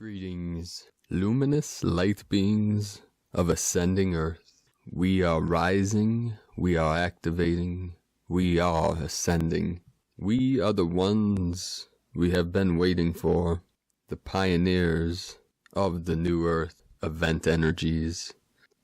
Greetings, luminous light beings of ascending earth. We are rising, we are activating, we are ascending. We are the ones we have been waiting for, the pioneers of the new earth, event energies.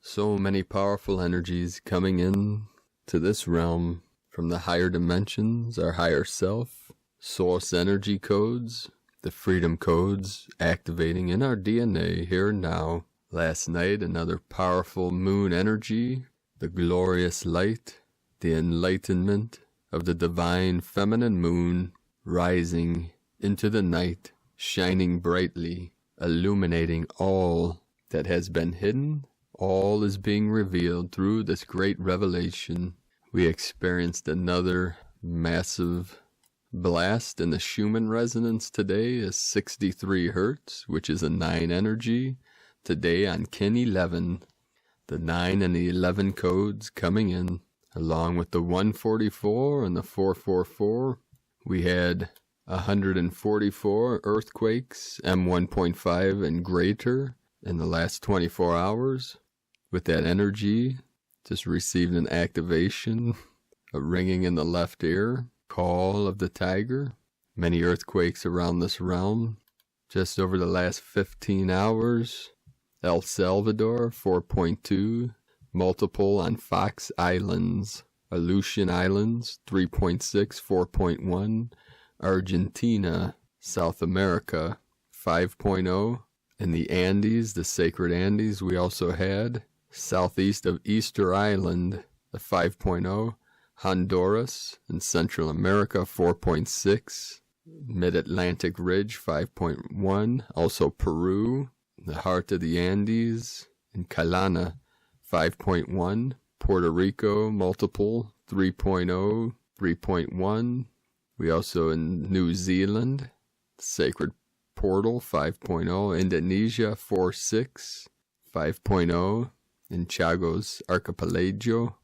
So many powerful energies coming in to this realm from the higher dimensions, our higher self, source energy codes, the freedom codes activating in our DNA here and now. Last night, another powerful moon energy, the glorious light, the enlightenment of the divine feminine moon rising into the night, shining brightly, illuminating all that has been hidden. All is being revealed through this great revelation. We experienced another massive blast in the Schumann resonance today is 63 hertz, which is a 9 energy. Today on Kin 11, the 9 and the 11 codes coming in, along with the 144 and the 444. We had 144 earthquakes, M1.5 and greater, in the last 24 hours. With that energy, just received an activation, a ringing in the left ear. Call of the tiger. Many earthquakes around this realm. Just over the last 15 hours. El Salvador, 4.2. Multiple on Fox Islands. Aleutian Islands, 3.6, 4.1. Argentina, South America, 5.0. In the Andes, the sacred Andes, we also had. Southeast of Easter Island, the 5.0. Honduras in Central America, 4.6. Mid-Atlantic Ridge, 5.1. Also Peru, the heart of the Andes, in Calana, 5.1. Puerto Rico, multiple, 3.0, 3.1. We also in New Zealand, Sacred Portal, 5.0. Indonesia, 4.6, 5.0. In Chagos Archipelago,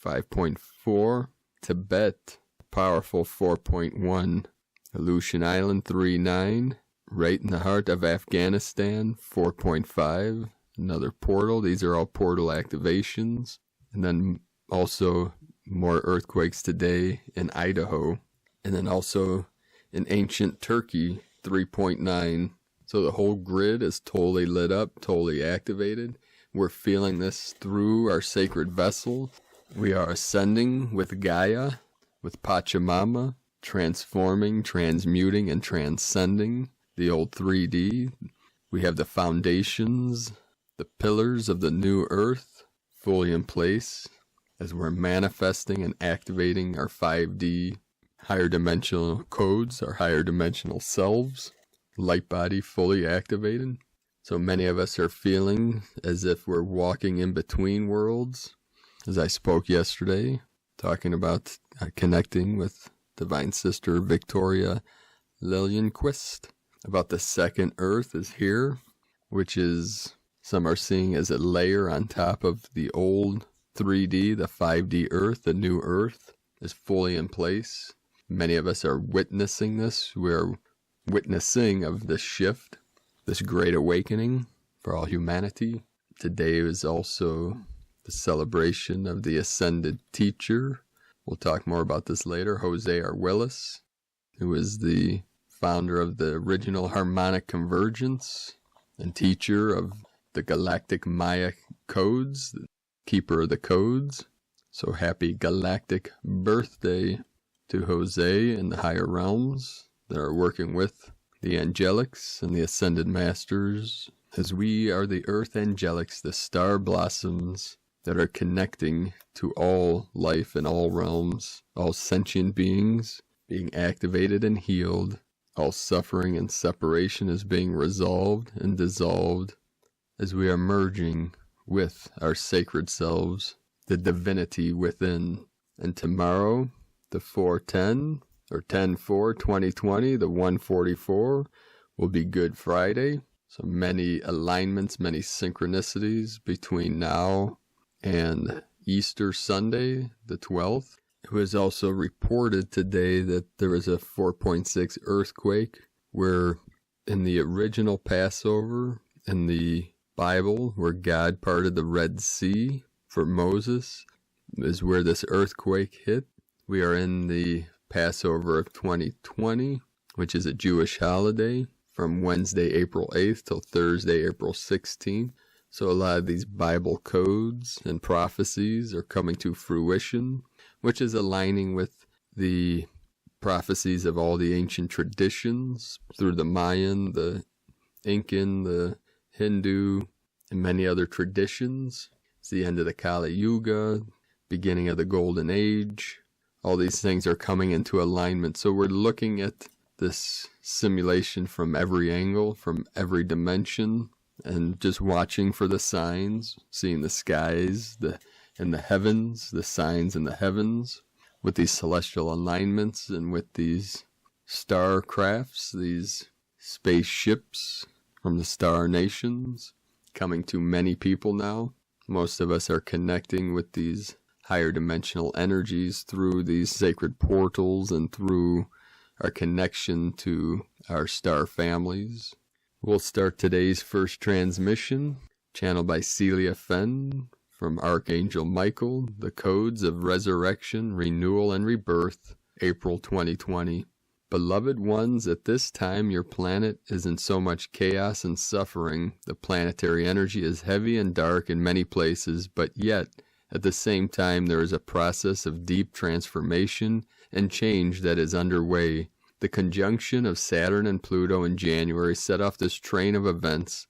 5.4. Tibet, powerful 4.1. Aleutian Island, 3.9. Right in the heart of Afghanistan, 4.5. Another portal. These are all portal activations. And then also more earthquakes today in Idaho. And then also in ancient Turkey, 3.9. So the whole grid is totally lit up, totally activated. We're feeling this through our sacred vessel. We are ascending with Gaia, with Pachamama, transforming, transmuting, and transcending the old 3D. We have the foundations, the pillars of the new earth fully in place as we're manifesting and activating our 5D higher dimensional codes, our higher dimensional selves, light body fully activated. So many of us are feeling as if we're walking in between worlds. As I spoke yesterday, talking about connecting with Divine Sister Victoria Lillianquist, about the second Earth is here, which is, some are seeing as a layer on top of the old 3D, the 5D Earth. The new Earth is fully in place. Many of us are witnessing this. We're witnessing of this shift, this great awakening for all humanity. Today is also the celebration of the ascended teacher. We'll talk more about this later. Jose Arguelles, who is the founder of the original harmonic convergence and teacher of the Galactic Maya codes, the keeper of the codes. So happy Galactic birthday to Jose and the higher realms that are working with the angelics and the ascended masters, as we are the earth angelics, the star blossoms that are connecting to all life in all realms, all sentient beings being activated and healed, all suffering and separation is being resolved and dissolved as we are merging with our sacred selves, the divinity within. And tomorrow, the 410, or 10/4/2020, the 144, will be Good Friday. So many alignments, many synchronicities between now and Easter Sunday, the 12th. It was also reported today that there was a 4.6 earthquake where in the original Passover in the Bible, where God parted the Red Sea for Moses, is where this earthquake hit. We are in the Passover of 2020, which is a Jewish holiday, from Wednesday, April 8th till Thursday, April 16th. So a lot of these Bible codes and prophecies are coming to fruition, which is aligning with the prophecies of all the ancient traditions through the Mayan, the Incan, the Hindu, and many other traditions. It's the end of the Kali Yuga, beginning of the Golden Age. All these things are coming into alignment. So we're looking at this simulation from every angle, from every dimension, and just watching for the signs, seeing the skies and the heavens, the signs in the heavens, with these celestial alignments and with these star crafts, these spaceships from the star nations, coming to many people now. Most of us are connecting with these higher dimensional energies through these sacred portals and through our connection to our star families. We'll start today's first transmission, channeled by Celia Fenn from Archangel Michael, the codes of resurrection, renewal, and rebirth, April 2020. Beloved ones, at this time your planet is in so much chaos and suffering. The planetary energy is heavy and dark in many places, but yet, at the same time, there is a process of deep transformation and change that is underway. The conjunction of Saturn and Pluto in January set off this train of events,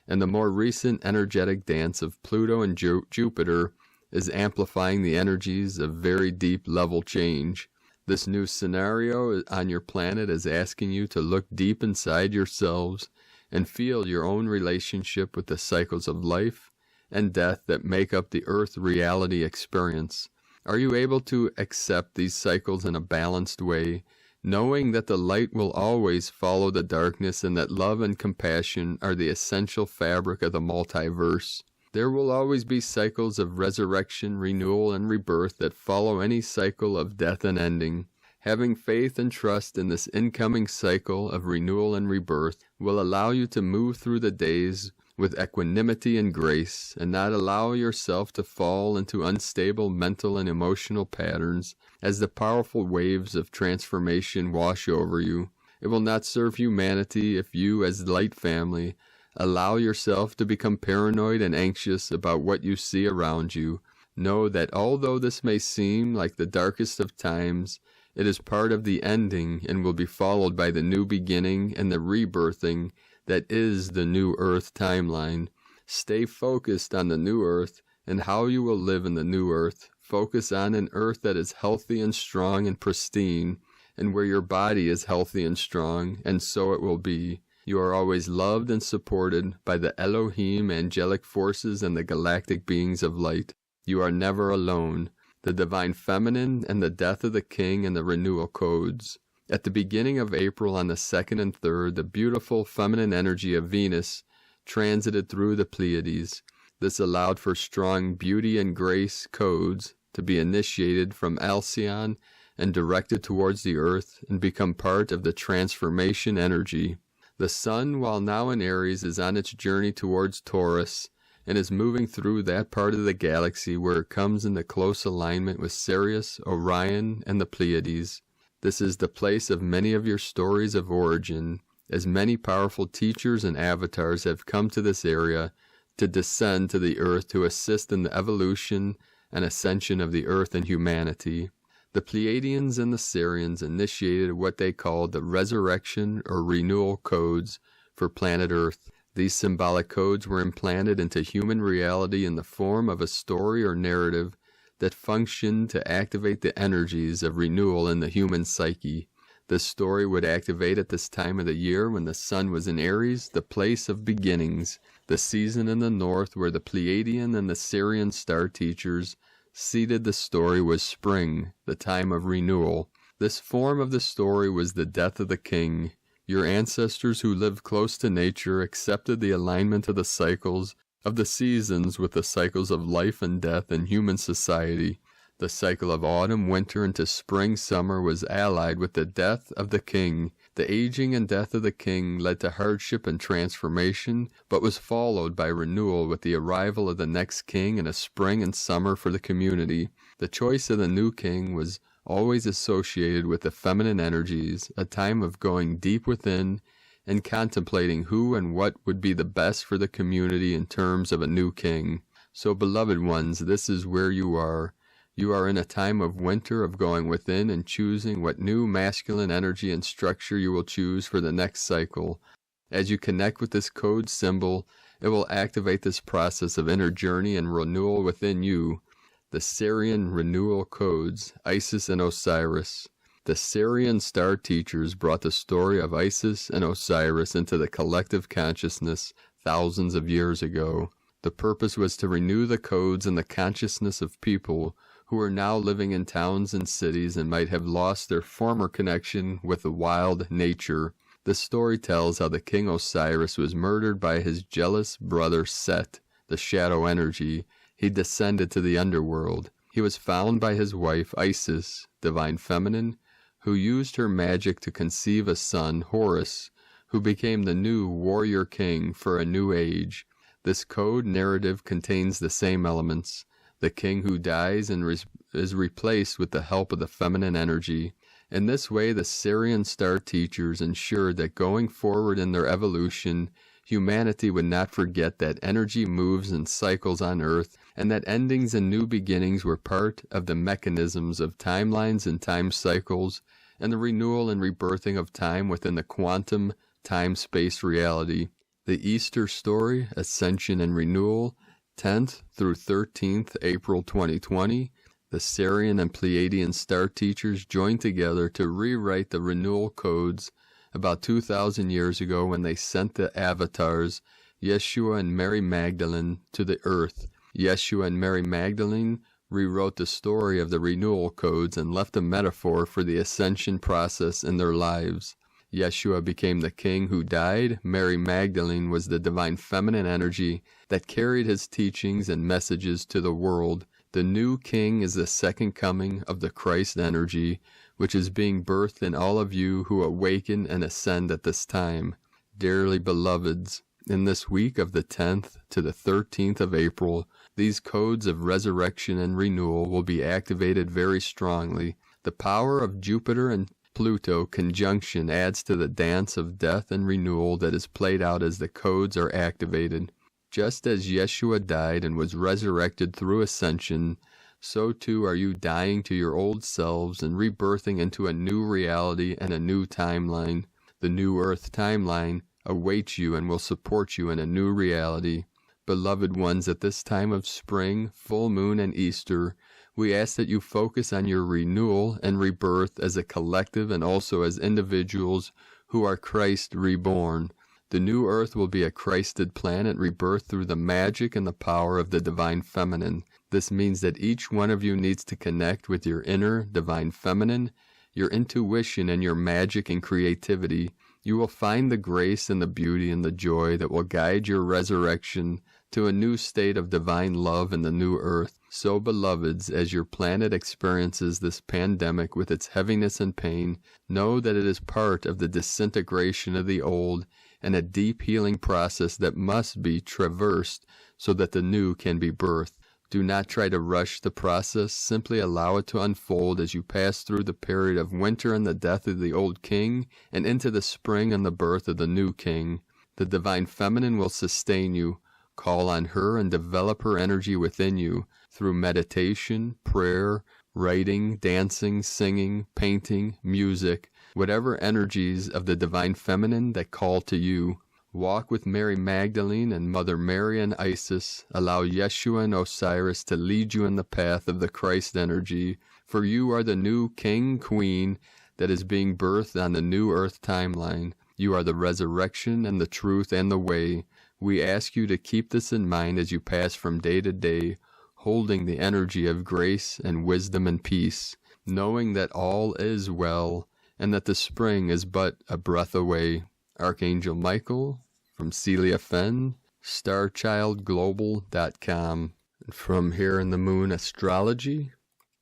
and the more recent energetic dance of Pluto and Jupiter is amplifying the energies of very deep level change. This new scenario on your planet is asking you to look deep inside yourselves and feel your own relationship with the cycles of life and death that make up the Earth reality experience. Are you able to accept these cycles in a balanced way, knowing that the light will always follow the darkness and that love and compassion are the essential fabric of the multiverse? There will always be cycles of resurrection, renewal, and rebirth that follow any cycle of death and ending. Having faith and trust in this incoming cycle of renewal and rebirth will allow you to move through the days with equanimity and grace, and not allow yourself to fall into unstable mental and emotional patterns as the powerful waves of transformation wash over you. It will not serve humanity if you, as light family, allow yourself to become paranoid and anxious about what you see around you. Know that although this may seem like the darkest of times, it is part of the ending and will be followed by the new beginning and the rebirthing that is the new Earth timeline. Stay focused on the new Earth and how you will live in the new Earth. Focus on an Earth that is healthy and strong and pristine, and where your body is healthy and strong, and so it will be. You are always loved and supported by the Elohim angelic forces and the galactic beings of light. You are never alone. The divine feminine and the death of the king and the renewal codes. At the beginning of April on the 2nd and 3rd, the beautiful feminine energy of Venus transited through the Pleiades. This allowed for strong beauty and grace codes to be initiated from Alcyon and directed towards the earth and become part of the transformation energy. The sun, while now in Aries, is on its journey towards Taurus and is moving through that part of the galaxy where it comes into close alignment with Sirius, Orion, and the Pleiades. This is the place of many of your stories of origin, as many powerful teachers and avatars have come to this area to descend to the earth to assist in the evolution and ascension of the earth and humanity. The Pleiadians and the Sirians initiated what they called the resurrection or renewal codes for planet Earth. These symbolic codes were implanted into human reality in the form of a story or narrative that functioned to activate the energies of renewal in the human psyche. This story would activate at this time of the year when the sun was in Aries, the place of beginnings, the season in the north where the Pleiadian and the Sirian star teachers seated the story was spring, the time of renewal. This form of the story was the death of the king. Your ancestors who lived close to nature accepted the alignment of the cycles of the seasons with the cycles of life and death in human society. The cycle of autumn, winter, into spring, summer was allied with the death of the king The aging and death of the king led to hardship and transformation, but was followed by renewal with the arrival of the next king and a spring and summer for the community. The choice of the new king was always associated with the feminine energies, a time of going deep within and contemplating who and what would be the best for the community in terms of a new king. So, beloved ones, this is where you are. You are in a time of winter, of going within and choosing what new masculine energy and structure you will choose for the next cycle. As you connect with this code symbol, it will activate this process of inner journey and renewal within you. The Sarian renewal codes, Isis and Osiris. The Sarian star teachers brought the story of Isis and Osiris into the collective consciousness thousands of years ago. The purpose was to renew the codes and the consciousness of people who are now living in towns and cities and might have lost their former connection with the wild nature. The story tells how the king Osiris was murdered by his jealous brother Set, the shadow energy. He descended to the underworld. He was found by his wife Isis, divine feminine, who used her magic to conceive a son, Horus, who became the new warrior king for a new age. This code narrative contains the same elements. The king who dies and is replaced with the help of the feminine energy. In this way, the Sarian star teachers ensured that going forward in their evolution, humanity would not forget that energy moves in cycles on Earth, and that endings and new beginnings were part of the mechanisms of timelines and time cycles, and the renewal and rebirthing of time within the quantum time-space reality. The Easter story, Ascension and Renewal, 10th through 13th April 2020, the Sarian and Pleiadian star teachers joined together to rewrite the renewal codes about 2,000 years ago when they sent the avatars, Yeshua and Mary Magdalene, to the earth. Yeshua and Mary Magdalene rewrote the story of the renewal codes and left a metaphor for the ascension process in their lives. Yeshua became the king who died. Mary Magdalene was the divine feminine energy that carried his teachings and messages to the world. The new king is the second coming of the Christ energy, which is being birthed in all of you who awaken and ascend at this time. Dearly beloveds, in this week of the 10th to the 13th of April, these codes of resurrection and renewal will be activated very strongly. The power of Jupiter and Pluto conjunction adds to the dance of death and renewal that is played out as the codes are activated. Just as Yeshua died and was resurrected through ascension, so too are you dying to your old selves and rebirthing into a new reality and a new timeline. The new Earth timeline awaits you and will support you in a new reality. Beloved ones, at this time of spring, full moon, and Easter, we ask that you focus on your renewal and rebirth as a collective and also as individuals who are Christ reborn. The new earth will be a Christed planet rebirthed through the magic and the power of the divine feminine. This means that each one of you needs to connect with your inner divine feminine, your intuition and your magic and creativity. You will find the grace and the beauty and the joy that will guide your resurrection to a new state of divine love in the new earth. So, beloveds, as your planet experiences this pandemic with its heaviness and pain, know that it is part of the disintegration of the old and a deep healing process that must be traversed so that the new can be birthed. Do not try to rush the process. Simply allow it to unfold as you pass through the period of winter and the death of the old king and into the spring and the birth of the new king. The divine feminine will sustain you. Call on her and develop her energy within you through meditation, prayer, writing, dancing, singing, painting, music, whatever energies of the divine feminine that call to you. Walk with Mary Magdalene and Mother Mary and Isis. Allow Yeshua and Osiris to lead you in the path of the Christ energy, for you are the new king, queen that is being birthed on the new earth timeline. You are the resurrection and the truth and the way. We ask you to keep this in mind as you pass from day to day, holding the energy of grace and wisdom and peace, knowing that all is well and that the spring is but a breath away. Archangel Michael from Celia Fenn, StarChildGlobal.com. From Here in the Moon Astrology,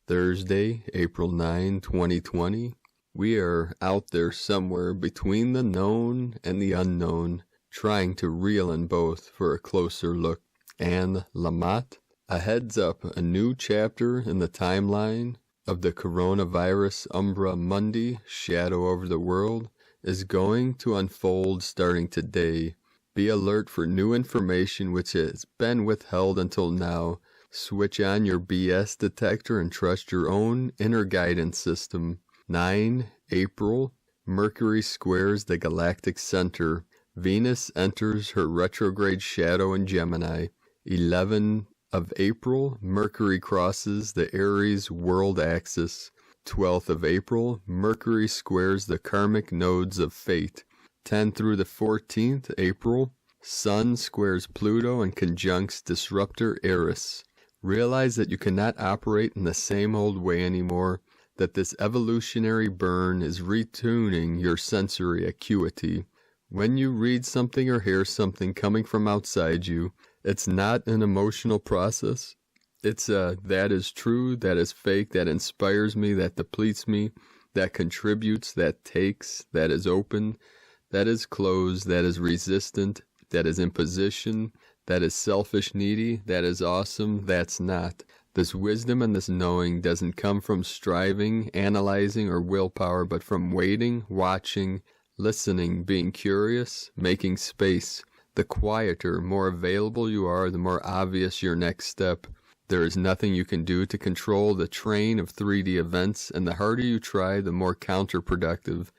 Thursday, April 9, 2020. We are out there somewhere between the known and the unknown, trying to reel in both for a closer look. And Lamotte, a heads up, a new chapter in the timeline of the coronavirus Umbra Mundi, shadow over the world, is going to unfold starting today. Be alert for new information which has been withheld until now. Switch on your BS detector and trust your own inner guidance system. 9 April, Mercury squares the galactic center. Venus enters her retrograde shadow in Gemini. 11 of April, Mercury crosses the Aries world axis. 12th of April, Mercury squares the karmic nodes of fate. 10 through the 14th April, Sun squares Pluto and conjuncts disruptor Eris. Realize that you cannot operate in the same old way anymore, that this evolutionary burn is retuning your sensory acuity. When you read something or hear something coming from outside you, it's not an emotional process. It's that is true, that is fake, that inspires me, that depletes me, that contributes, that takes, that is open, that is closed, that is resistant, that is imposition, that is selfish, needy, that is awesome, that's not. This wisdom and this knowing doesn't come from striving, analyzing, or willpower, but from waiting, watching, listening, being curious, making space. The quieter, more available you are, the more obvious your next step. There is nothing you can do to control the train of 3D events, and the harder you try, the more counterproductive.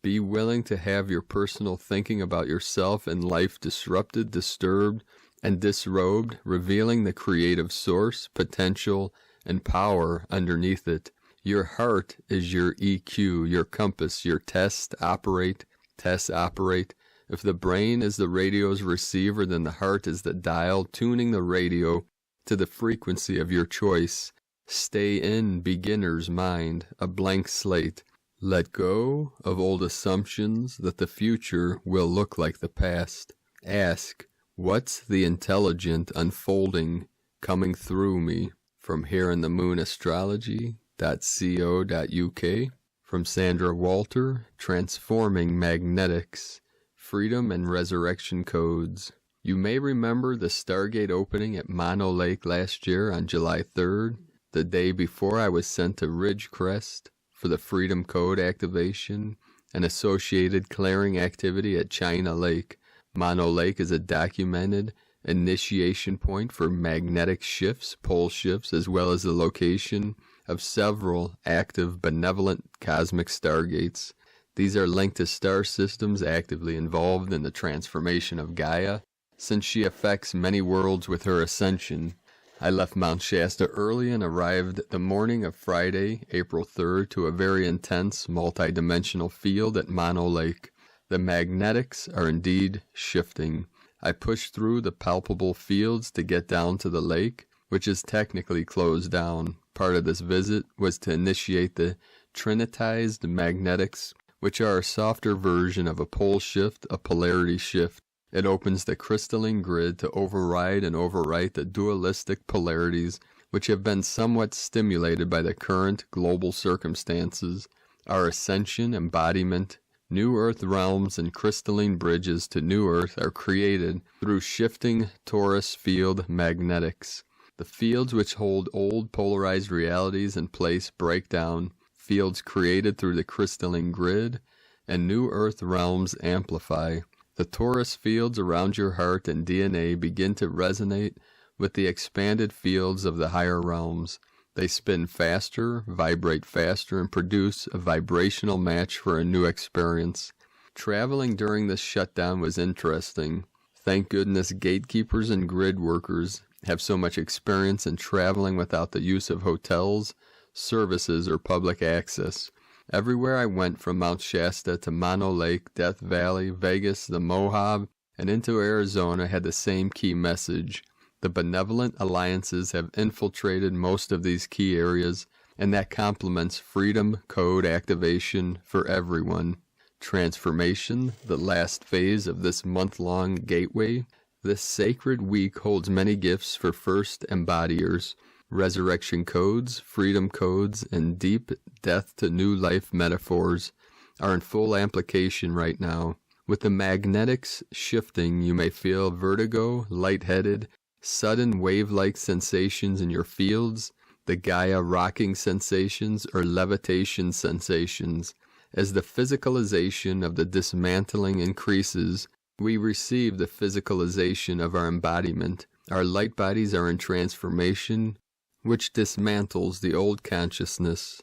Be willing to have your personal thinking about yourself and life disrupted, disturbed, and disrobed, revealing the creative source, potential, and power underneath it. Your heart is your EQ, your compass, your test operate. If the brain is the radio's receiver, then the heart is the dial, tuning the radio to the frequency of your choice. Stay in beginner's mind, a blank slate. Let go of old assumptions that the future will look like the past. Ask, what's the intelligent unfolding coming through me? From here in the moon astrology.co.uk. From Sandra Walter, Transforming Magnetics, Freedom and Resurrection Codes. You may remember the Stargate opening at Mono Lake last year on July 3rd, the day before I was sent to Ridgecrest for the Freedom Code activation and associated clearing activity at China Lake. Mono Lake is a documented initiation point for magnetic shifts, pole shifts, as well as the location of several active benevolent cosmic stargates. These are linked to star systems actively involved in the transformation of Gaia, since she affects many worlds with her ascension. I left Mount Shasta early and arrived the morning of Friday, April 3rd, to a very intense multidimensional field at Mono Lake. The magnetics are indeed shifting. I pushed through the palpable fields to get down to the lake, which is technically closed down. Part of this visit was to initiate the trinitized magnetics, which are a softer version of a pole shift, a polarity shift. It opens the crystalline grid to override and overwrite the dualistic polarities which have been somewhat stimulated by the current global circumstances. Our ascension, embodiment, new earth realms, and crystalline bridges to new earth are created through shifting torus field magnetics. The fields which hold old polarized realities in place break down, fields created through the crystalline grid, and new earth realms amplify. The torus fields around your heart and DNA begin to resonate with the expanded fields of the higher realms. They spin faster, vibrate faster, and produce a vibrational match for a new experience. Traveling during this shutdown was interesting. Thank goodness gatekeepers and grid workers have so much experience in traveling without the use of hotels, services, or public access. Everywhere I went, from Mount Shasta to Mono Lake, Death Valley, Vegas, the Mojave, and into Arizona, had the same key message. The benevolent alliances have infiltrated most of these key areas, and that complements Freedom Code activation for everyone. Transformation, the last phase of this month-long gateway. This sacred week holds many gifts for first embodiers. Resurrection codes, freedom codes, and deep death to new life metaphors are in full application right now. With the magnetics shifting, you may feel vertigo, lightheaded, sudden wave-like sensations in your fields, the Gaia rocking sensations or levitation sensations. As the physicalization of the dismantling increases, we receive the physicalization of our embodiment. Our light bodies are in transformation, which dismantles the old consciousness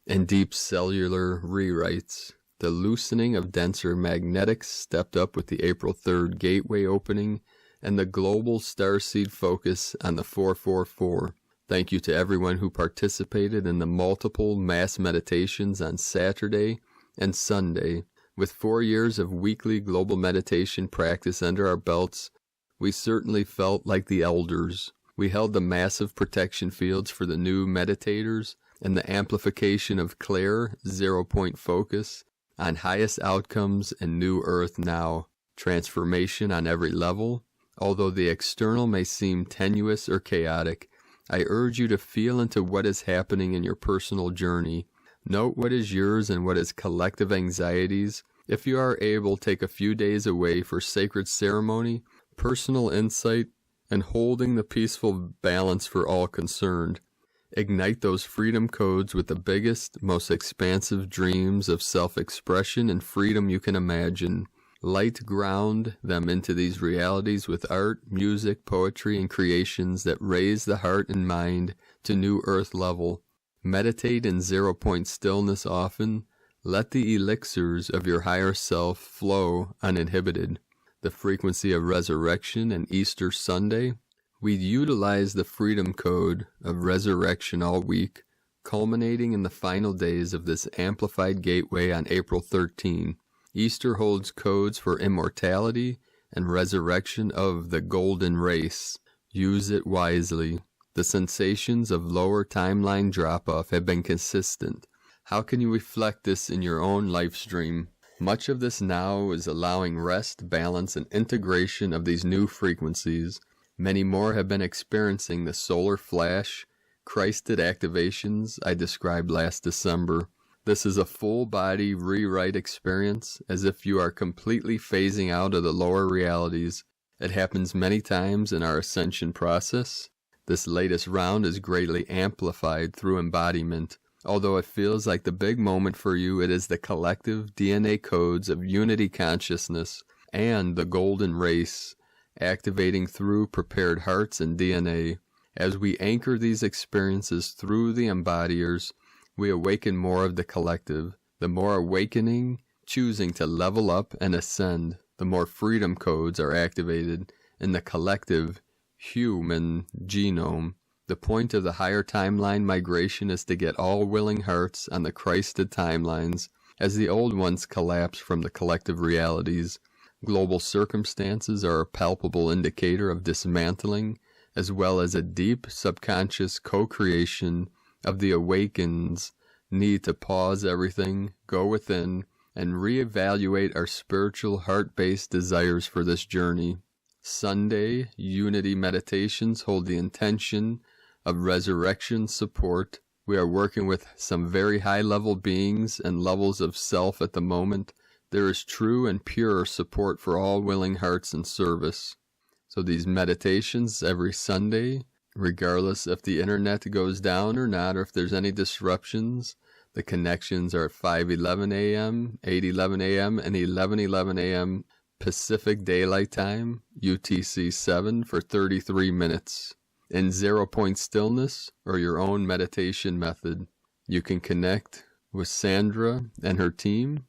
and deep cellular rewrites. The loosening of denser magnetics stepped up with the April 3rd gateway opening and the global starseed focus on the 444. Thank you to everyone who participated in the multiple mass meditations on Saturday and Sunday. With 4 years of weekly global meditation practice under our belts, we certainly felt like the elders. We held the massive protection fields for the new meditators and the amplification of clear, zero-point focus on highest outcomes and new earth now, transformation on every level. Although the external may seem tenuous or chaotic, I urge you to feel into what is happening in your personal journey. Note what is yours and what is collective anxieties. If you are able, take a few days away for sacred ceremony, personal insight, and holding the peaceful balance for all concerned. Ignite those freedom codes with the biggest, most expansive dreams of self-expression and freedom you can imagine. Light ground them into these realities with art, music, poetry, and creations that raise the heart and mind to new earth level. Meditate in zero-point stillness often. Let the elixirs of your higher self flow uninhibited. The frequency of resurrection and Easter Sunday. We utilize the freedom code of resurrection all week, culminating in the final days of this amplified gateway on April 13. Easter holds codes for immortality and resurrection of the golden race. Use it wisely. The sensations of lower timeline drop-off have been consistent. How can you reflect this in your own life stream? Much of this now is allowing rest, balance, and integration of these new frequencies. Many more have been experiencing the solar flash, Christed activations I described last December. This is a full-body rewrite experience, as if you are completely phasing out of the lower realities. It happens many times in our ascension process. This latest round is greatly amplified through embodiment. Although it feels like the big moment for you, it is the collective DNA codes of unity consciousness and the golden race activating through prepared hearts and DNA. As we anchor these experiences through the embodiers, we awaken more of the collective. The more awakening, choosing to level up and ascend, the more freedom codes are activated in the collective human genome. The point of the higher timeline migration is to get all willing hearts on the Christed timelines as the old ones collapse from the collective realities. Global circumstances are a palpable indicator of dismantling, as well as a deep subconscious co-creation of the awakened's need to pause everything, go within, and reevaluate our spiritual heart-based desires for this journey. Sunday Unity Meditations hold the intention of resurrection support. We are working with some very high-level beings and levels of self at the moment. There is true and pure support for all willing hearts in service. So these meditations every Sunday, regardless if the internet goes down or not, or if there's any disruptions, the connections are at 5:11 a.m., 8:11 a.m., and 11:11 a.m. Pacific Daylight Time, UTC 7 for 33 minutes. In zero-point stillness or your own meditation method, you can connect with Sandra and her team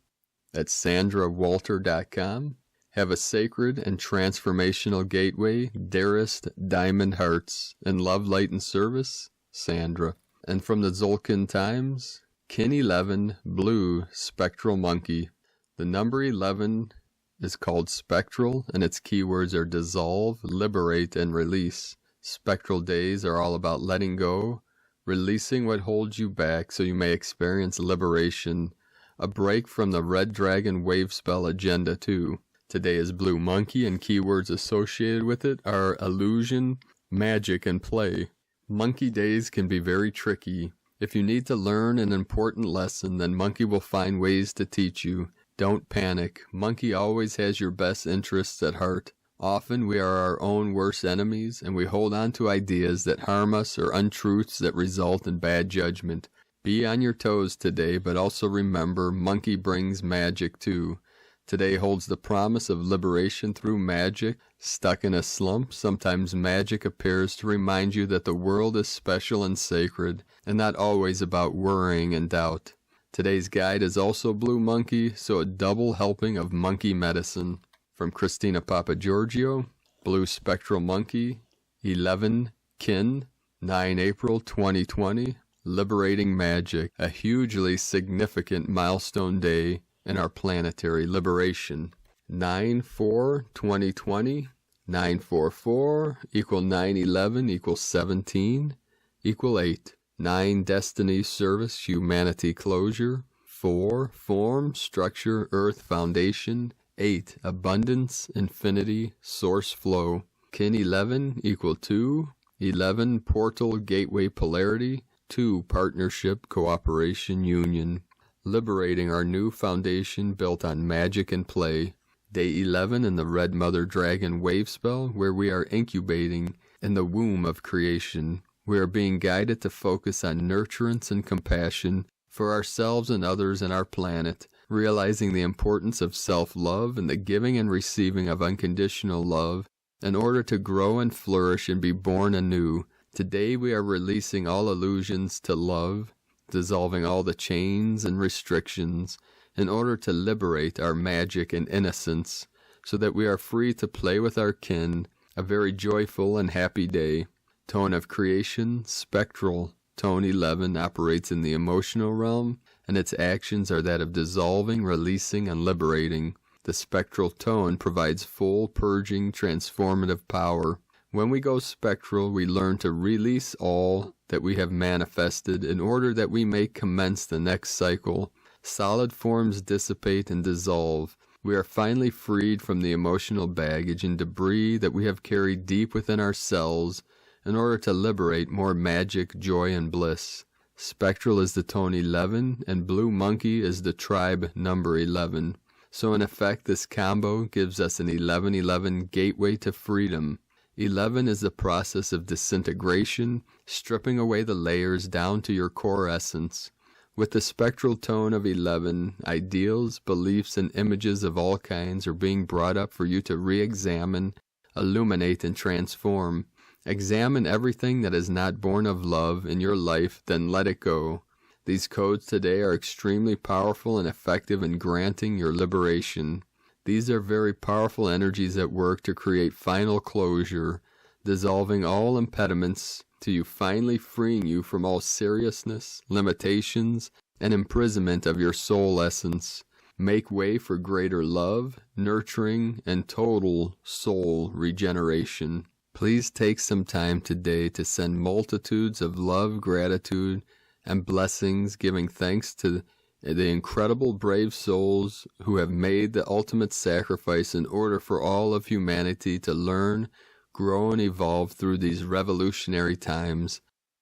at sandrawalter.com. Have a sacred and transformational gateway, dearest diamond hearts, in love, light, and service, Sandra. And from the Zolkin Times, Kin 11, Blue, Spectral Monkey. The number 11 is called Spectral, and its keywords are dissolve, liberate, and release. Spectral days are all about letting go, releasing what holds you back so you may experience liberation, a break from the Red Dragon wave spell agenda too. Today is Blue Monkey, and keywords associated with it are illusion, magic, and play. Monkey days can be very tricky. If you need to learn an important lesson, then Monkey will find ways to teach you. Don't panic. Monkey always has your best interests at heart. Often we are our own worst enemies, and we hold on to ideas that harm us or untruths that result in bad judgment. Be on your toes today, but also remember, Monkey brings magic too. Today holds the promise of liberation through magic. Stuck in a slump, sometimes magic appears to remind you that the world is special and sacred, and not always about worrying and doubt. Today's guide is also Blue Monkey, so a double helping of monkey medicine. From Christina Papagiorgio, Blue Spectral Monkey, 11 Kin, 9 April 2020, Liberating Magic, a hugely significant milestone day in our planetary liberation. 9/4/2020, 944 equal 9/11 equal 17 equal 8. 9 Destiny Service Humanity Closure. 4 Form Structure Earth Foundation. 8 Abundance Infinity Source Flow. Kin 11 equal 2. 11 Portal Gateway Polarity. 2 Partnership Cooperation Union. Liberating our new foundation built on magic and play. Day 11 in the Red Mother Dragon wave spell, where we are incubating in the womb of creation. We are being guided to focus on nurturance and compassion for ourselves and others and our planet, realizing the importance of self-love and the giving and receiving of unconditional love in order to grow and flourish and be born anew. Today we are releasing all illusions to love, dissolving all the chains and restrictions in order to liberate our magic and innocence so that we are free to play with our kin. A very joyful and happy day. Tone of creation, Spectral. Tone 11 operates in the emotional realm, and its actions are that of dissolving, releasing, and liberating. The spectral tone provides full, purging, transformative power. When we go spectral, we learn to release all that we have manifested in order that we may commence the next cycle. Solid forms dissipate and dissolve. We are finally freed from the emotional baggage and debris that we have carried deep within our cells in order to liberate more magic, joy, and bliss. Spectral is the tone 11, and Blue Monkey is the tribe number 11. So in effect, this combo gives us an 11-11 gateway to freedom. 11 is the process of disintegration, stripping away the layers down to your core essence. With the spectral tone of 11, ideals, beliefs, and images of all kinds are being brought up for you to re-examine, illuminate, and transform. Examine everything that is not born of love in your life, then let it go. These codes today are extremely powerful and effective in granting your liberation. These are very powerful energies at work to create final closure, dissolving all impediments to you finally freeing you from all seriousness, limitations, and imprisonment of your soul essence. Make way for greater love, nurturing, and total soul regeneration. Please take some time today to send multitudes of love, gratitude, and blessings, giving thanks to the incredible brave souls who have made the ultimate sacrifice in order for all of humanity to learn, grow, and evolve through these revolutionary times.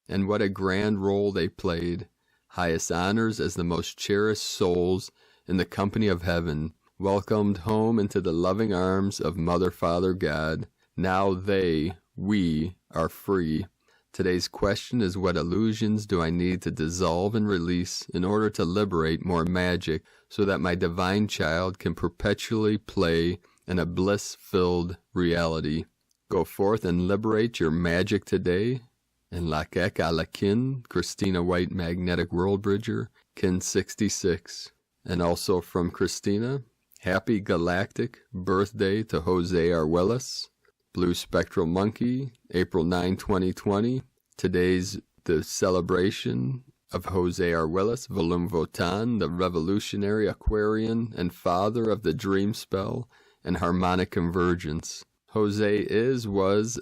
And what a grand role they played. Highest honors as the most cherished souls in the company of heaven, welcomed home into the loving arms of Mother, Father, God. Now we are free. Today's question is, what illusions do I need to dissolve and release in order to liberate more magic so that my divine child can perpetually play in a bliss-filled reality? Go forth and liberate your magic today. In Lakek Alakin, Christina White Magnetic World Bridger, Kin 66. And also from Christina, happy Galactic birthday to Jose Arguelles. Blue Spectral Monkey, April 9, 2020. Today's the celebration of Jose Arguelles, Volum Votan, the revolutionary Aquarian and father of the dream spell and harmonic convergence. Jose was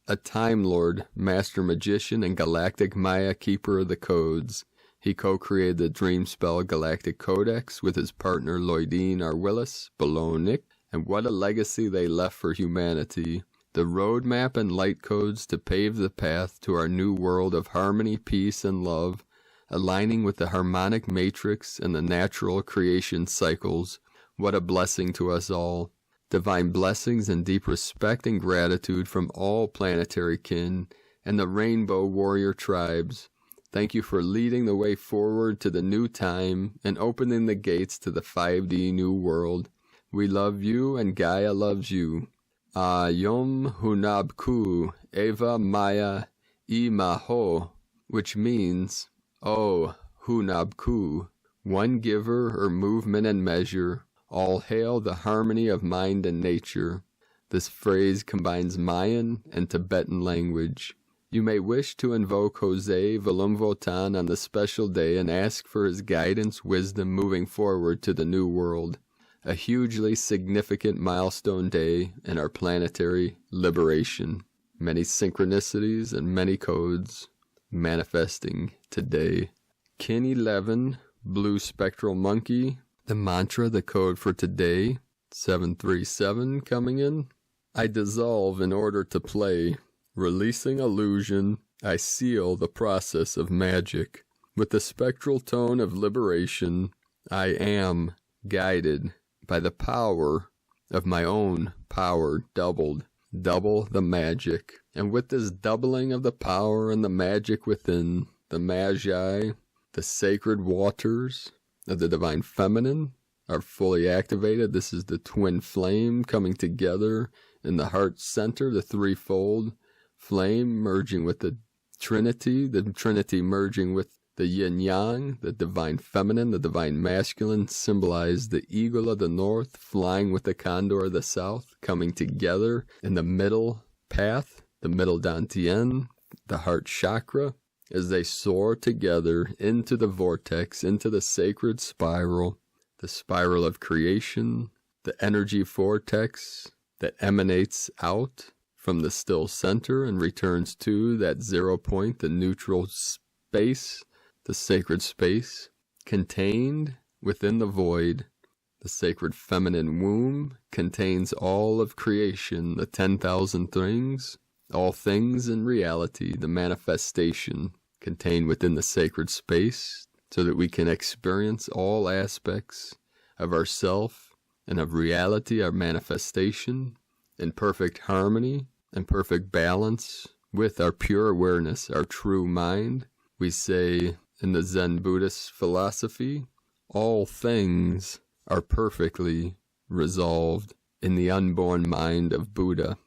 a Time Lord, Master Magician, and Galactic Maya Keeper of the Codes. He co-created the dream spell Galactic Codex with his partner Lloydine Arguelles, below Nick, and what a legacy they left for humanity. the roadmap and light codes to pave the path to our new world of harmony, peace, and love, aligning with the harmonic matrix and the natural creation cycles. What a blessing to us all. Divine blessings and deep respect and gratitude from all planetary kin and the rainbow warrior tribes. Thank you for leading the way forward to the new time and opening the gates to the 5D new world. We love you and Gaia loves you. Yom Hunabku Eva Maya Imaho, which means, Oh Hunabku, one giver or movement and measure. All hail the harmony of mind and nature. This phrase combines Mayan and Tibetan language. You may wish to invoke Jose Volumvotan on the special day and ask for his guidance, wisdom moving forward to the new world. A hugely significant milestone day in our planetary liberation. Many synchronicities and many codes manifesting today. Kin 11, Blue Spectral Monkey. The mantra, the code for today, 737 coming in. I dissolve in order to play. Releasing illusion, I seal the process of magic. With the spectral tone of liberation, I am guided by the power of my own power doubled. Double the magic. And with this doubling of the power and the magic within, the Magi, the sacred waters of the Divine Feminine are fully activated. This is the twin flame coming together in the heart center, the threefold flame merging with the Trinity merging with the Yin Yang, the Divine Feminine, the Divine Masculine, symbolize the eagle of the north flying with the condor of the south, coming together in the middle path, the middle Dantian, the heart chakra, as they soar together into the vortex, into the sacred spiral, the spiral of creation, the energy vortex that emanates out from the still center and returns to that 0 point, the neutral space, the sacred space, contained within the void. The sacred feminine womb contains all of creation, the 10,000 things, all things in reality, the manifestation contained within the sacred space, so that we can experience all aspects of ourself and of reality, our manifestation, in perfect harmony and perfect balance with our pure awareness, our true mind. We say in the Zen Buddhist philosophy, all things are perfectly resolved in the unborn mind of Buddha.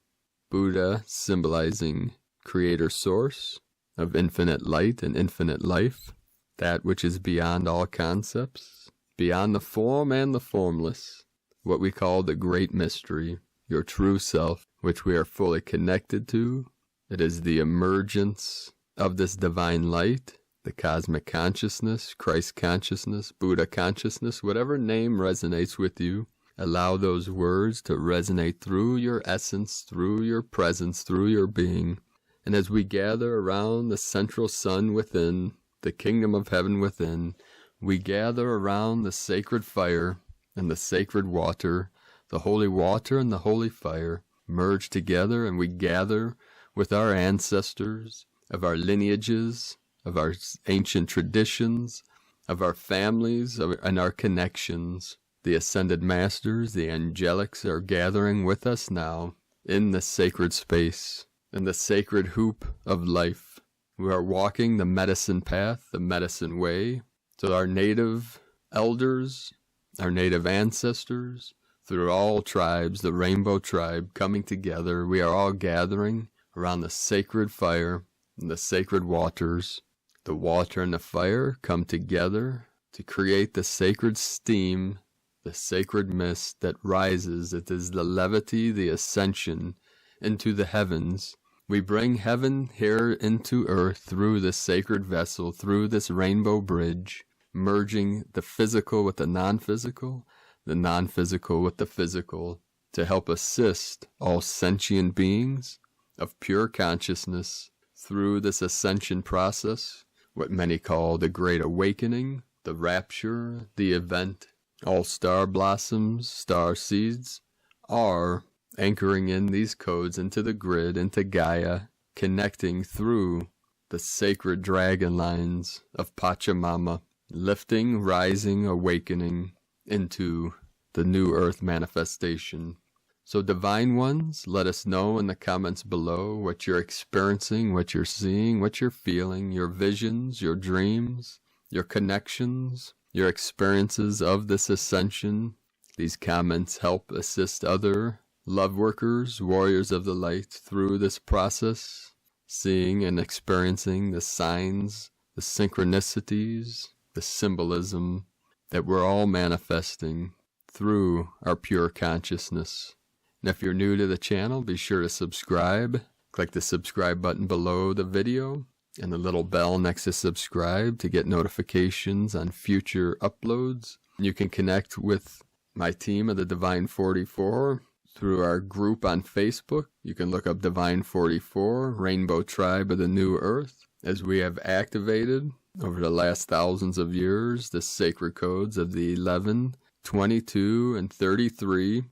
Buddha symbolizing creator source of infinite light and infinite life, that which is beyond all concepts, beyond the form and the formless, what we call the great mystery, your true self, which we are fully connected to. It is the emergence of this divine light, the cosmic consciousness, Christ consciousness, Buddha consciousness, whatever name resonates with you. Allow those words to resonate through your essence, through your presence, through your being. And as we gather around the central sun within, the kingdom of heaven within, we gather around the sacred fire and the sacred water, the holy water and the holy fire, merge together, and we gather with our ancestors, of our lineages, of our ancient traditions, of our families, and our connections. The ascended masters, the angelics, are gathering with us now in the sacred space, in the sacred hoop of life. We are walking the medicine path, the medicine way. So our native elders, our native ancestors, through all tribes, the rainbow tribe coming together, we are all gathering around the sacred fire and the sacred waters. The water and the fire come together to create the sacred steam, the sacred mist that rises. It is the levity, the ascension into the heavens. We bring heaven here into earth through this sacred vessel, through this rainbow bridge, merging the physical with the non-physical with the physical, to help assist all sentient beings of pure consciousness through this ascension process, what many call the Great Awakening, the Rapture, the event. All star blossoms, star seeds, are anchoring in these codes into the grid, into Gaia, connecting through the sacred dragon lines of Pachamama, lifting, rising, awakening into the new earth manifestation. So divine ones, let us know in the comments below what you're experiencing, what you're seeing, what you're feeling, your visions, your dreams, your connections, your experiences of this ascension. These comments help assist other love workers, warriors of the light through this process, seeing and experiencing the signs, the synchronicities, the symbolism that we're all manifesting through our pure consciousness. And if you're new to the channel, be sure to subscribe. Click the subscribe button below the video and the little bell next to subscribe to get notifications on future uploads. You can connect with my team of the Divine 44 through our group on Facebook. You can look up Divine 44, Rainbow Tribe of the New Earth, as we have activated over the last thousands of years the sacred codes of the 11, 22, and 33.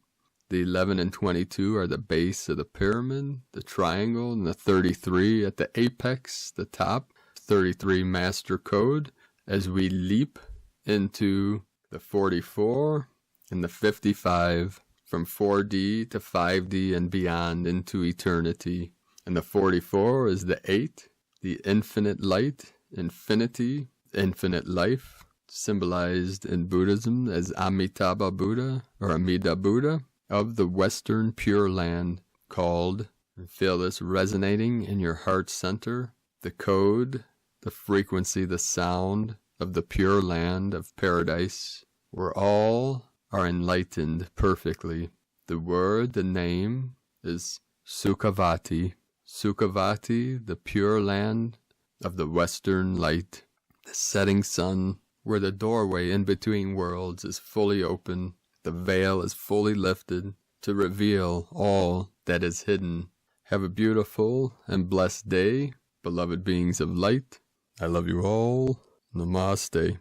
The 11 and 22 are the base of the pyramid, the triangle, and the 33 at the apex, the top. 33 master code as we leap into the 44 and the 55 from 4D to 5D and beyond into eternity. And the 44 is the 8, the infinite light, infinity, infinite life, symbolized in Buddhism as Amitabha Buddha or Amida Buddha, of the Western Pure Land, called, and feel this resonating in your heart center, the code, the frequency, the sound of the pure land of paradise, where all are enlightened perfectly. The word, the name, is Sukhavati. Sukhavati, the pure land of the Western light, the setting sun, where the doorway in between worlds is fully open. The veil is fully lifted to reveal all that is hidden. Have a beautiful and blessed day, beloved beings of light. I love you all. Namaste.